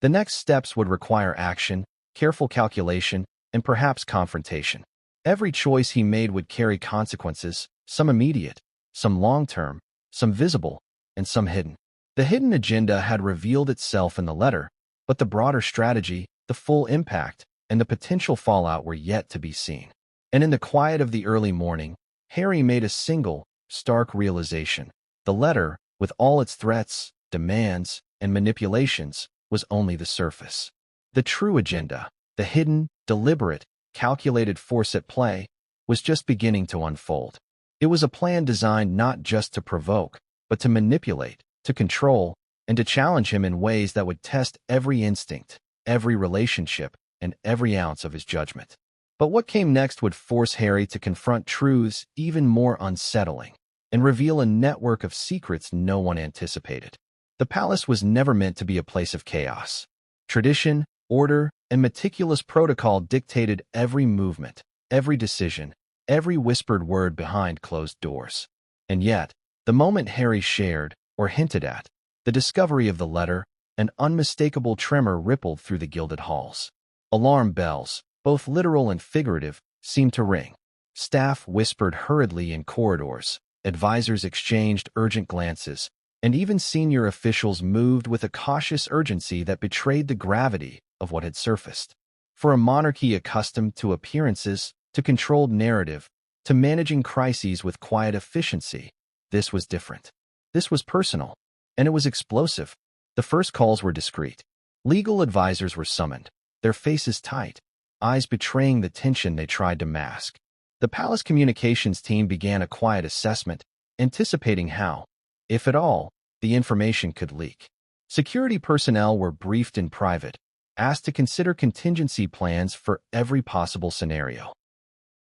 The next steps would require action, careful calculation, and perhaps confrontation. Every choice he made would carry consequences, some immediate, some long-term, some visible, and some hidden. The hidden agenda had revealed itself in the letter, but the broader strategy, the full impact, and the potential fallout were yet to be seen. And in the quiet of the early morning, Harry made a single, stark realization. The letter, with all its threats, demands, and manipulations, was only the surface. The true agenda, the hidden, deliberate, calculated force at play, was just beginning to unfold. It was a plan designed not just to provoke, but to manipulate, to control, and to challenge him in ways that would test every instinct, every relationship, and every ounce of his judgment. But what came next would force Harry to confront truths even more unsettling, and reveal a network of secrets no one anticipated. The palace was never meant to be a place of chaos. Tradition, order, and meticulous protocol dictated every movement, every decision, every whispered word behind closed doors. And yet, the moment Harry shared, or hinted at, the discovery of the letter, an unmistakable tremor rippled through the gilded halls. Alarm bells, both literal and figurative, seemed to ring. Staff whispered hurriedly in corridors, advisors exchanged urgent glances, and even senior officials moved with a cautious urgency that betrayed the gravity of what had surfaced. For a monarchy accustomed to appearances, to controlled narrative, to managing crises with quiet efficiency, this was different. This was personal, and it was explosive. The first calls were discreet. Legal advisors were summoned, their faces tight, eyes betraying the tension they tried to mask. The palace communications team began a quiet assessment, anticipating how, if at all, the information could leak. Security personnel were briefed in private, asked to consider contingency plans for every possible scenario.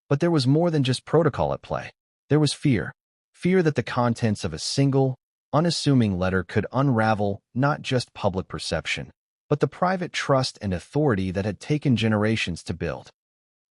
But there was more than just protocol at play. There was fear. Fear that the contents of a single, unassuming letter could unravel not just public perception, but the private trust and authority that had taken generations to build.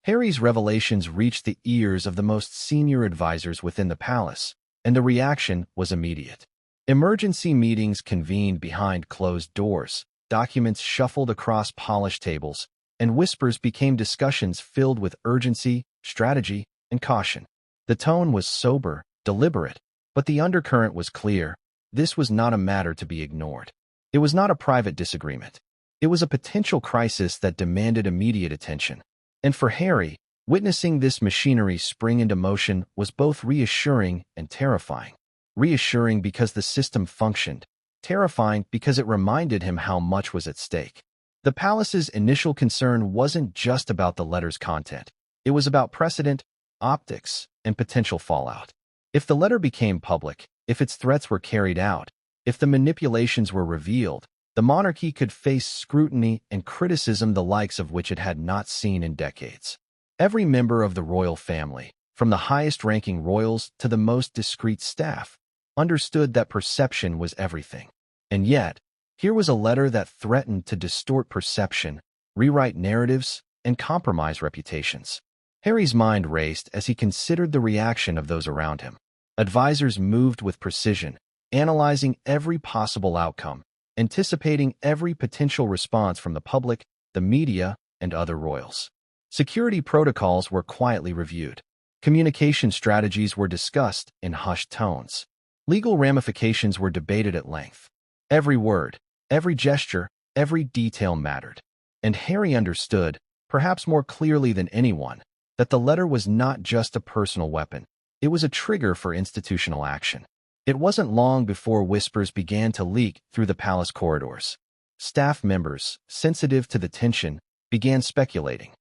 Harry's revelations reached the ears of the most senior advisors within the palace, and the reaction was immediate. Emergency meetings convened behind closed doors, documents shuffled across polished tables, and whispers became discussions filled with urgency, strategy, and caution. The tone was sober, deliberate, but the undercurrent was clear. This was not a matter to be ignored. It was not a private disagreement. It was a potential crisis that demanded immediate attention. And for Harry, witnessing this machinery spring into motion was both reassuring and terrifying. Reassuring because the system functioned, terrifying because it reminded him how much was at stake. The palace's initial concern wasn't just about the letter's content. It was about precedent, optics, and potential fallout. If the letter became public, if its threats were carried out, if the manipulations were revealed, the monarchy could face scrutiny and criticism the likes of which it had not seen in decades. Every member of the royal family, from the highest-ranking royals to the most discreet staff, understood that perception was everything. And yet, here was a letter that threatened to distort perception, rewrite narratives, and compromise reputations. Harry's mind raced as he considered the reaction of those around him. Advisors moved with precision, analyzing every possible outcome, anticipating every potential response from the public, the media, and other royals. Security protocols were quietly reviewed. Communication strategies were discussed in hushed tones. Legal ramifications were debated at length. Every word, every gesture, every detail mattered. And Harry understood, perhaps more clearly than anyone, that the letter was not just a personal weapon. It was a trigger for institutional action. It wasn't long before whispers began to leak through the palace corridors. Staff members, sensitive to the tension, began speculating.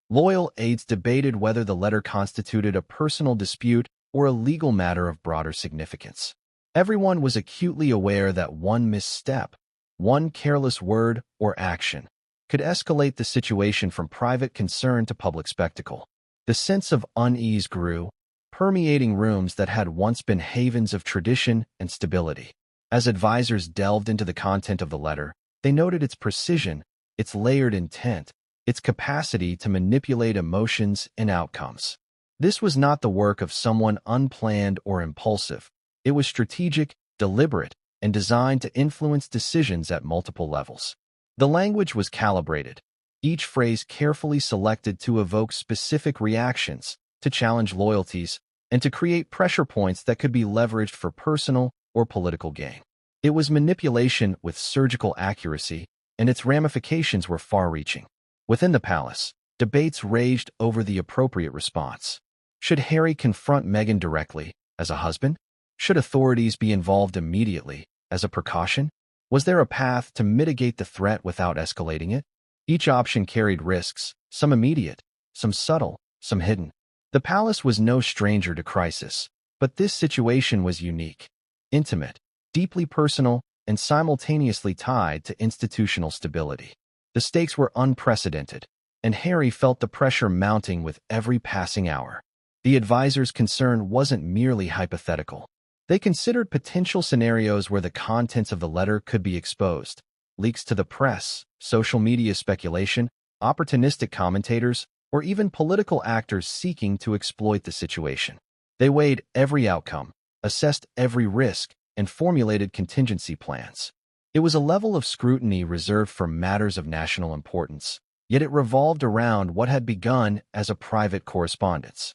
Loyal aides debated whether the letter constituted a personal dispute or a legal matter of broader significance. Everyone was acutely aware that one misstep, one careless word or action, could escalate the situation from private concern to public spectacle. The sense of unease grew, permeating rooms that had once been havens of tradition and stability. As advisors delved into the content of the letter, they noted its precision, its layered intent, its capacity to manipulate emotions and outcomes. This was not the work of someone unplanned or impulsive. It was strategic, deliberate, and designed to influence decisions at multiple levels. The language was calibrated, each phrase carefully selected to evoke specific reactions, to challenge loyalties, and to create pressure points that could be leveraged for personal or political gain. It was manipulation with surgical accuracy, and its ramifications were far-reaching. Within the palace, debates raged over the appropriate response. Should Harry confront Meghan directly, as a husband? Should authorities be involved immediately, as a precaution? Was there a path to mitigate the threat without escalating it? Each option carried risks, some immediate, some subtle, some hidden. The palace was no stranger to crisis, but this situation was unique, intimate, deeply personal, and simultaneously tied to institutional stability. The stakes were unprecedented, and Harry felt the pressure mounting with every passing hour. The advisors' concern wasn't merely hypothetical. They considered potential scenarios where the contents of the letter could be exposed: leaks to the press, social media speculation, opportunistic commentators, or even political actors seeking to exploit the situation. They weighed every outcome, assessed every risk, and formulated contingency plans. It was a level of scrutiny reserved for matters of national importance, yet it revolved around what had begun as a private correspondence.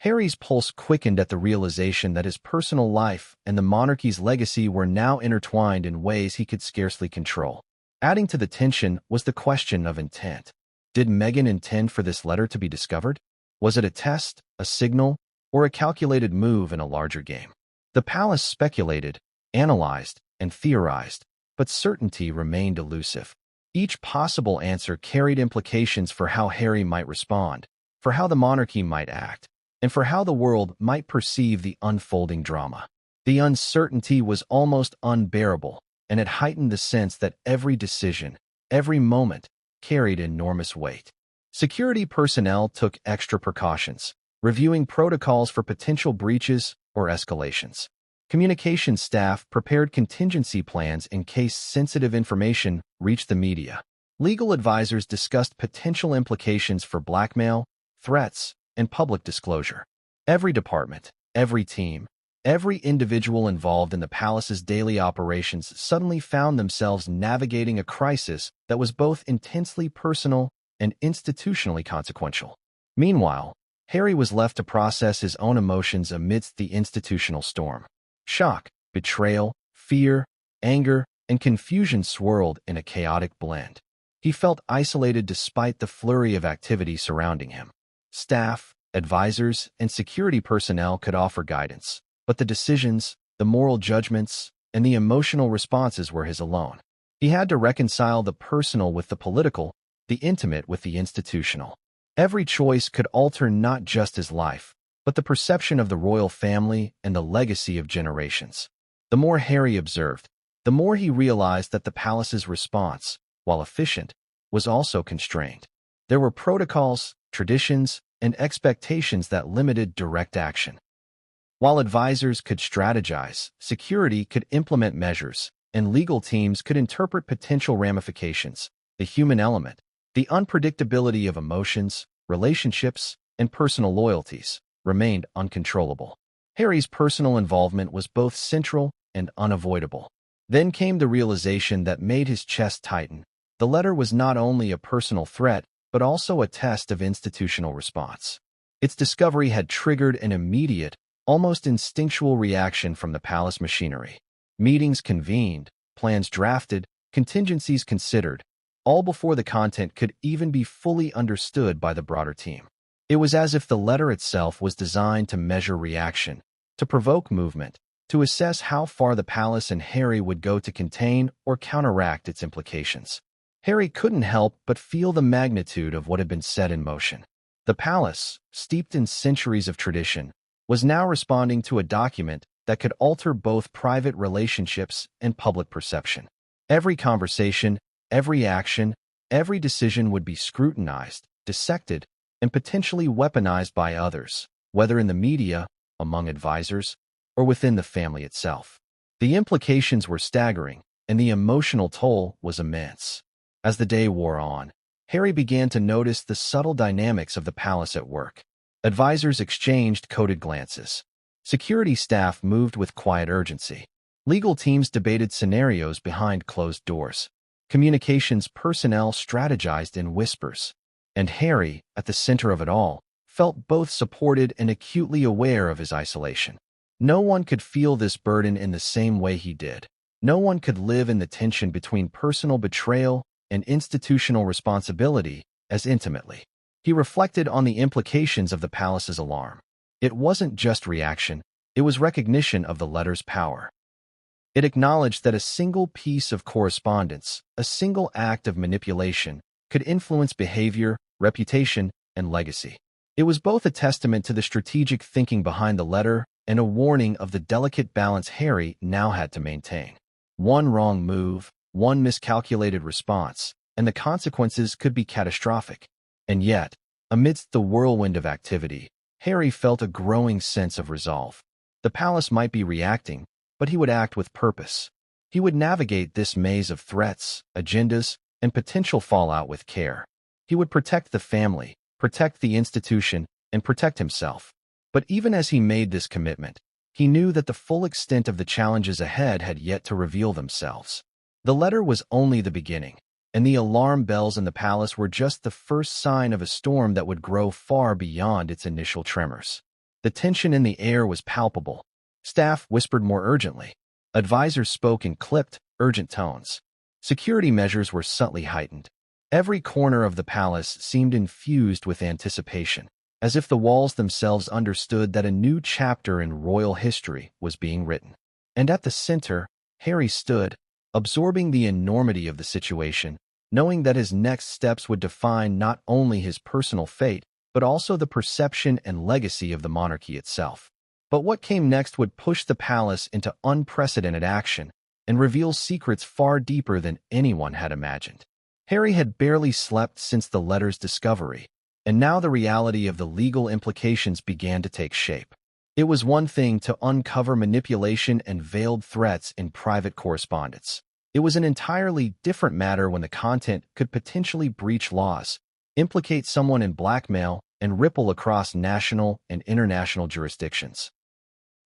Harry's pulse quickened at the realization that his personal life and the monarchy's legacy were now intertwined in ways he could scarcely control. Adding to the tension was the question of intent. Did Meghan intend for this letter to be discovered? Was it a test, a signal, or a calculated move in a larger game? The palace speculated, analyzed, and theorized, but certainty remained elusive. Each possible answer carried implications for how Harry might respond, for how the monarchy might act, and for how the world might perceive the unfolding drama. The uncertainty was almost unbearable, and it heightened the sense that every decision, every moment, carried enormous weight. Security personnel took extra precautions, reviewing protocols for potential breaches or escalations. Communications staff prepared contingency plans in case sensitive information reached the media. Legal advisors discussed potential implications for blackmail, threats, and public disclosure. Every department, every team, every individual involved in the palace's daily operations suddenly found themselves navigating a crisis that was both intensely personal and institutionally consequential. Meanwhile, Harry was left to process his own emotions amidst the institutional storm. Shock, betrayal, fear, anger, and confusion swirled in a chaotic blend. He felt isolated despite the flurry of activity surrounding him. Staff, advisors, and security personnel could offer guidance, but the decisions, the moral judgments, and the emotional responses were his alone. He had to reconcile the personal with the political, the intimate with the institutional. Every choice could alter not just his life, but the perception of the royal family and the legacy of generations. The more Harry observed, the more he realized that the palace's response, while efficient, was also constrained. There were protocols, traditions, and expectations that limited direct action. While advisors could strategize, security could implement measures, and legal teams could interpret potential ramifications. The human element, the unpredictability of emotions, relationships, and personal loyalties, remained uncontrollable. Harry's personal involvement was both central and unavoidable. Then came the realization that made his chest tighten. The letter was not only a personal threat, but also a test of institutional response. Its discovery had triggered an immediate, almost instinctual reaction from the palace machinery. Meetings convened, plans drafted, contingencies considered, all before the content could even be fully understood by the broader team. It was as if the letter itself was designed to measure reaction, to provoke movement, to assess how far the palace and Harry would go to contain or counteract its implications. Harry couldn't help but feel the magnitude of what had been set in motion. The palace, steeped in centuries of tradition, was now responding to a document that could alter both private relationships and public perception. Every conversation, every action, every decision would be scrutinized, dissected, and potentially weaponized by others, whether in the media, among advisors, or within the family itself. The implications were staggering, and the emotional toll was immense. As the day wore on, Harry began to notice the subtle dynamics of the palace at work. Advisors exchanged coded glances. Security staff moved with quiet urgency. Legal teams debated scenarios behind closed doors. Communications personnel strategized in whispers. And Harry, at the center of it all, felt both supported and acutely aware of his isolation. No one could feel this burden in the same way he did. No one could live in the tension between personal betrayal and institutional responsibility as intimately. He reflected on the implications of the palace's alarm. It wasn't just reaction, it was recognition of the letter's power. It acknowledged that a single piece of correspondence, a single act of manipulation, could influence behavior, reputation, and legacy. It was both a testament to the strategic thinking behind the letter and a warning of the delicate balance Harry now had to maintain. One wrong move, one miscalculated response, and the consequences could be catastrophic. And yet, amidst the whirlwind of activity, Harry felt a growing sense of resolve. The palace might be reacting, but he would act with purpose. He would navigate this maze of threats, agendas, and potential fallout with care. He would protect the family, protect the institution, and protect himself. But even as he made this commitment, he knew that the full extent of the challenges ahead had yet to reveal themselves. The letter was only the beginning, and the alarm bells in the palace were just the first sign of a storm that would grow far beyond its initial tremors. The tension in the air was palpable. Staff whispered more urgently. Advisors spoke in clipped, urgent tones. Security measures were subtly heightened. Every corner of the palace seemed infused with anticipation, as if the walls themselves understood that a new chapter in royal history was being written. And at the center, Harry stood, absorbing the enormity of the situation, knowing that his next steps would define not only his personal fate, but also the perception and legacy of the monarchy itself. But what came next would push the palace into unprecedented action and reveal secrets far deeper than anyone had imagined. Harry had barely slept since the letter's discovery, and now the reality of the legal implications began to take shape. It was one thing to uncover manipulation and veiled threats in private correspondence. It was an entirely different matter when the content could potentially breach laws, implicate someone in blackmail, and ripple across national and international jurisdictions.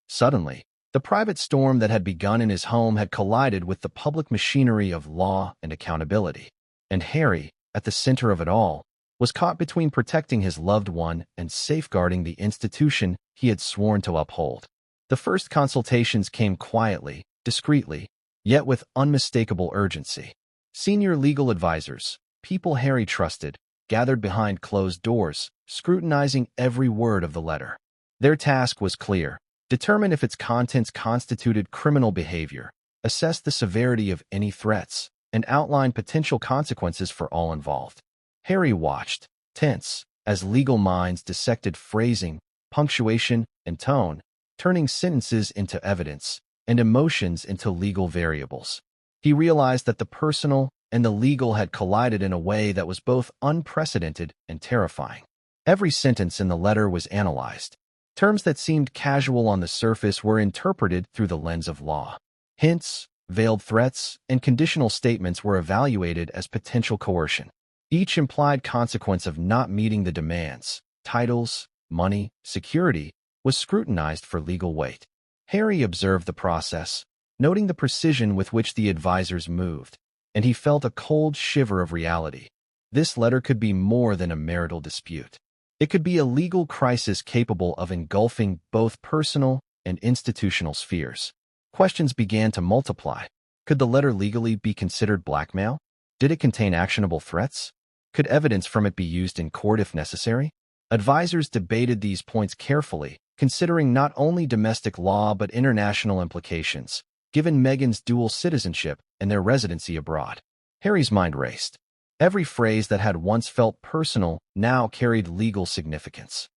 Suddenly, the private storm that had begun in his home had collided with the public machinery of law and accountability. And Harry, at the center of it all, was caught between protecting his loved one and safeguarding the institution he had sworn to uphold. The first consultations came quietly, discreetly, yet with unmistakable urgency. Senior legal advisors, people Harry trusted, gathered behind closed doors, scrutinizing every word of the letter. Their task was clear: determine if its contents constituted criminal behavior, assess the severity of any threats, and outline potential consequences for all involved. Harry watched, tense, as legal minds dissected phrasing, punctuation, and tone, turning sentences into evidence and emotions into legal variables. He realized that the personal and the legal had collided in a way that was both unprecedented and terrifying. Every sentence in the letter was analyzed. Terms that seemed casual on the surface were interpreted through the lens of law. Hints, veiled threats, and conditional statements were evaluated as potential coercion. Each implied consequence of not meeting the demands, titles, money, security, was scrutinized for legal weight. Harry observed the process, noting the precision with which the advisors moved, and he felt a cold shiver of reality. This letter could be more than a marital dispute. It could be a legal crisis capable of engulfing both personal and institutional spheres. Questions began to multiply. Could the letter legally be considered blackmail? Did it contain actionable threats? Could evidence from it be used in court if necessary? Advisors debated these points carefully, considering not only domestic law but international implications, given Meghan's dual citizenship and their residency abroad. Harry's mind raced. Every phrase that had once felt personal now carried legal significance.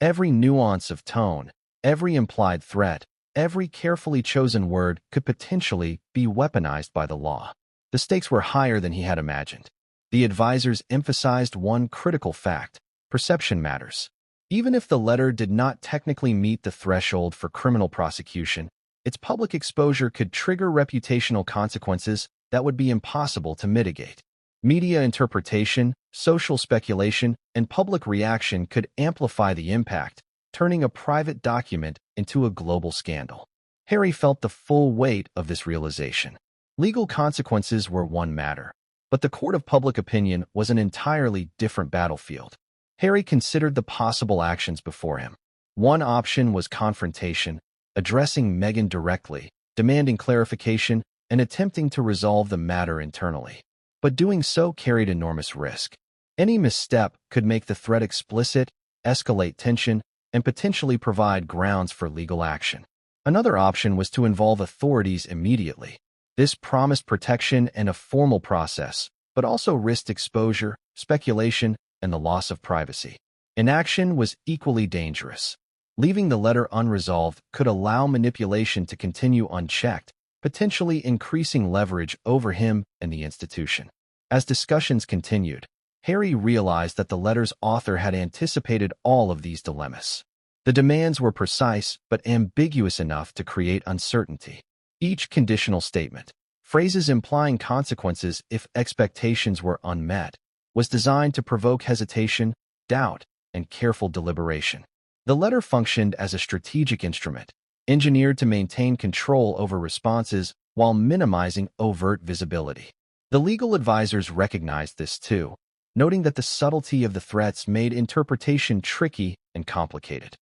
Every nuance of tone, every implied threat, every carefully chosen word could potentially be weaponized by the law. The stakes were higher than he had imagined. The advisors emphasized one critical fact: perception matters. Even if the letter did not technically meet the threshold for criminal prosecution, its public exposure could trigger reputational consequences that would be impossible to mitigate. Media interpretation, social speculation, and public reaction could amplify the impact, turning a private document into a global scandal. Harry felt the full weight of this realization. Legal consequences were one matter, but the court of public opinion was an entirely different battlefield. Harry considered the possible actions before him. One option was confrontation, addressing Meghan directly, demanding clarification, and attempting to resolve the matter internally. But doing so carried enormous risk. Any misstep could make the threat explicit, escalate tension, and potentially provide grounds for legal action. Another option was to involve authorities immediately. This promised protection and a formal process, but also risked exposure, speculation, and the loss of privacy. Inaction was equally dangerous. Leaving the letter unresolved could allow manipulation to continue unchecked, potentially increasing leverage over him and the institution. As discussions continued, Harry realized that the letter's author had anticipated all of these dilemmas. The demands were precise but ambiguous enough to create uncertainty. Each conditional statement, phrases implying consequences if expectations were unmet, was designed to provoke hesitation, doubt, and careful deliberation. The letter functioned as a strategic instrument, engineered to maintain control over responses while minimizing overt visibility. The legal advisors recognized this too, noting that the subtlety of the threats made interpretation tricky and complicated.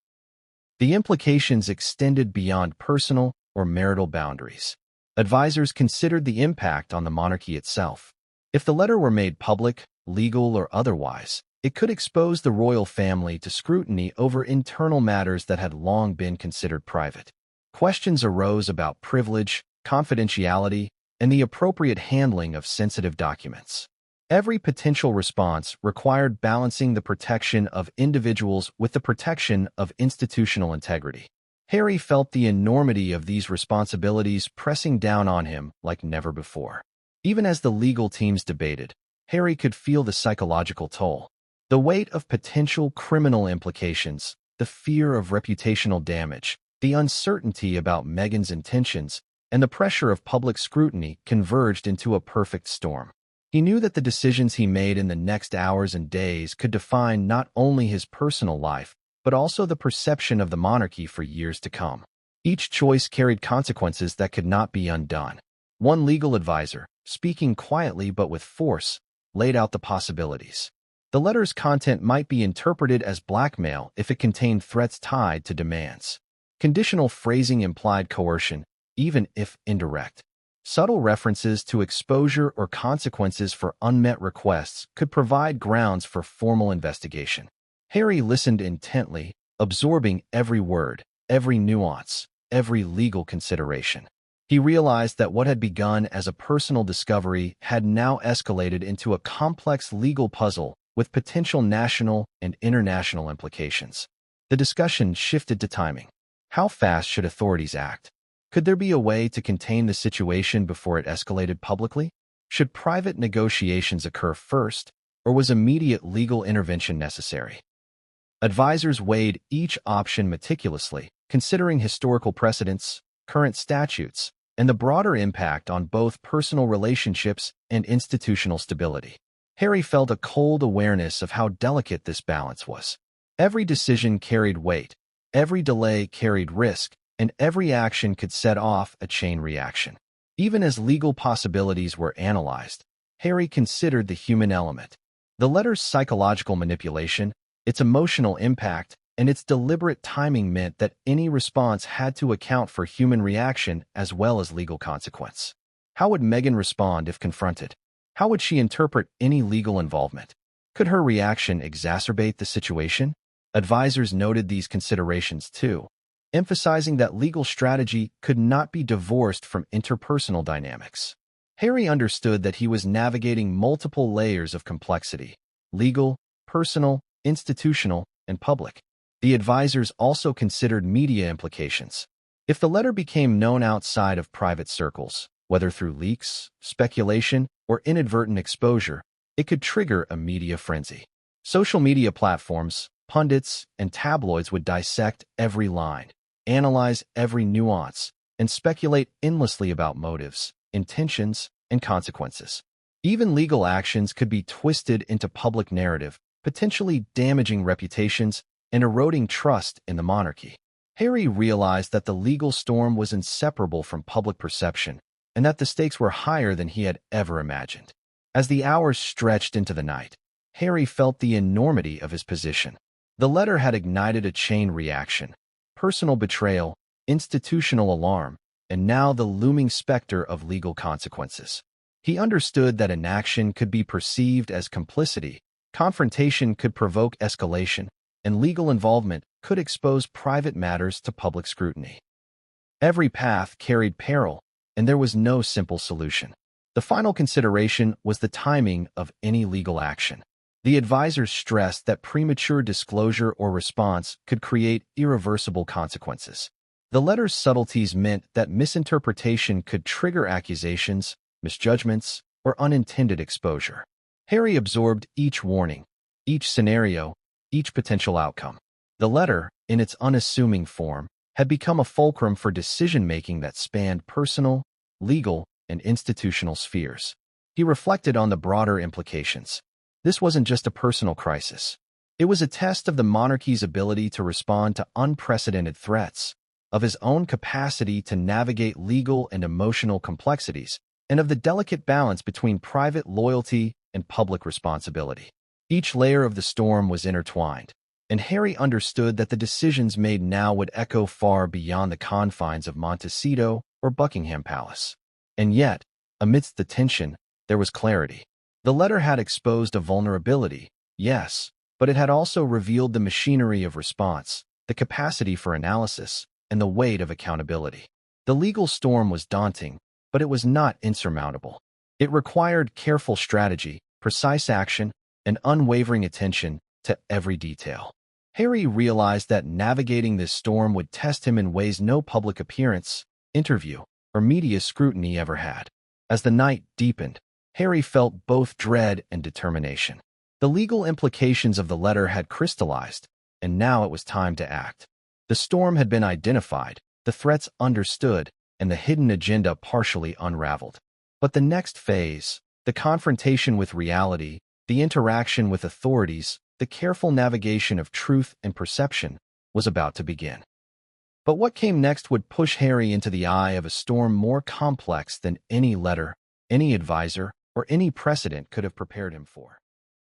The implications extended beyond personal or marital boundaries. Advisors considered the impact on the monarchy itself. If the letter were made public, legal or otherwise, it could expose the royal family to scrutiny over internal matters that had long been considered private. Questions arose about privilege, confidentiality, and the appropriate handling of sensitive documents. Every potential response required balancing the protection of individuals with the protection of institutional integrity. Harry felt the enormity of these responsibilities pressing down on him like never before. Even as the legal teams debated, Harry could feel the psychological toll. The weight of potential criminal implications, the fear of reputational damage, the uncertainty about Meghan's intentions, and the pressure of public scrutiny converged into a perfect storm. He knew that the decisions he made in the next hours and days could define not only his personal life, but also the perception of the monarchy for years to come. Each choice carried consequences that could not be undone. One legal advisor, speaking quietly but with force, laid out the possibilities. The letter's content might be interpreted as blackmail if it contained threats tied to demands. Conditional phrasing implied coercion, even if indirect. Subtle references to exposure or consequences for unmet requests could provide grounds for formal investigation. Harry listened intently, absorbing every word, every nuance, every legal consideration. He realized that what had begun as a personal discovery had now escalated into a complex legal puzzle with potential national and international implications. The discussion shifted to timing. How fast should authorities act? Could there be a way to contain the situation before it escalated publicly? Should private negotiations occur first, or was immediate legal intervention necessary? Advisors weighed each option meticulously, considering historical precedents, current statutes, and the broader impact on both personal relationships and institutional stability. Harry felt a cold awareness of how delicate this balance was. Every decision carried weight, every delay carried risk, and every action could set off a chain reaction. Even as legal possibilities were analyzed, Harry considered the human element. The letter's psychological manipulation, its emotional impact, and its deliberate timing meant that any response had to account for human reaction as well as legal consequence. How would Meghan respond if confronted? How would she interpret any legal involvement? Could her reaction exacerbate the situation? Advisors noted these considerations too, emphasizing that legal strategy could not be divorced from interpersonal dynamics. Harry understood that he was navigating multiple layers of complexity: legal, personal, institutional, and public. The advisors also considered media implications. If the letter became known outside of private circles, whether through leaks, speculation, or inadvertent exposure, it could trigger a media frenzy. Social media platforms, pundits, and tabloids would dissect every line, analyze every nuance, and speculate endlessly about motives, intentions, and consequences. Even legal actions could be twisted into public narrative, potentially damaging reputations and eroding trust in the monarchy. Harry realized that the legal storm was inseparable from public perception, and that the stakes were higher than he had ever imagined. As the hours stretched into the night, Harry felt the enormity of his position. The letter had ignited a chain reaction: personal betrayal, institutional alarm, and now the looming specter of legal consequences. He understood that inaction could be perceived as complicity, confrontation could provoke escalation, and legal involvement could expose private matters to public scrutiny. Every path carried peril, and there was no simple solution. The final consideration was the timing of any legal action. The advisors stressed that premature disclosure or response could create irreversible consequences. The letter's subtleties meant that misinterpretation could trigger accusations, misjudgments, or unintended exposure. Harry absorbed each warning, each scenario, each potential outcome. The letter, in its unassuming form, had become a fulcrum for decision-making that spanned personal, legal, and institutional spheres. He reflected on the broader implications. This wasn't just a personal crisis. It was a test of the monarchy's ability to respond to unprecedented threats, of his own capacity to navigate legal and emotional complexities, and of the delicate balance between private loyalty and public responsibility. Each layer of the storm was intertwined, and Harry understood that the decisions made now would echo far beyond the confines of Montecito or Buckingham Palace. And yet, amidst the tension, there was clarity. The letter had exposed a vulnerability, yes, but it had also revealed the machinery of response, the capacity for analysis, and the weight of accountability. The legal storm was daunting, but it was not insurmountable. It required careful strategy, precise action, and unwavering attention to every detail. Harry realized that navigating this storm would test him in ways no public appearance, interview, or media scrutiny ever had. As the night deepened, Harry felt both dread and determination. The legal implications of the letter had crystallized, and now it was time to act. The storm had been identified, the threats understood, and the hidden agenda partially unraveled. But the next phase, the confrontation with reality, the interaction with authorities, the careful navigation of truth and perception, was about to begin. But what came next would push Harry into the eye of a storm more complex than any letter, any advisor, or any precedent could have prepared him for.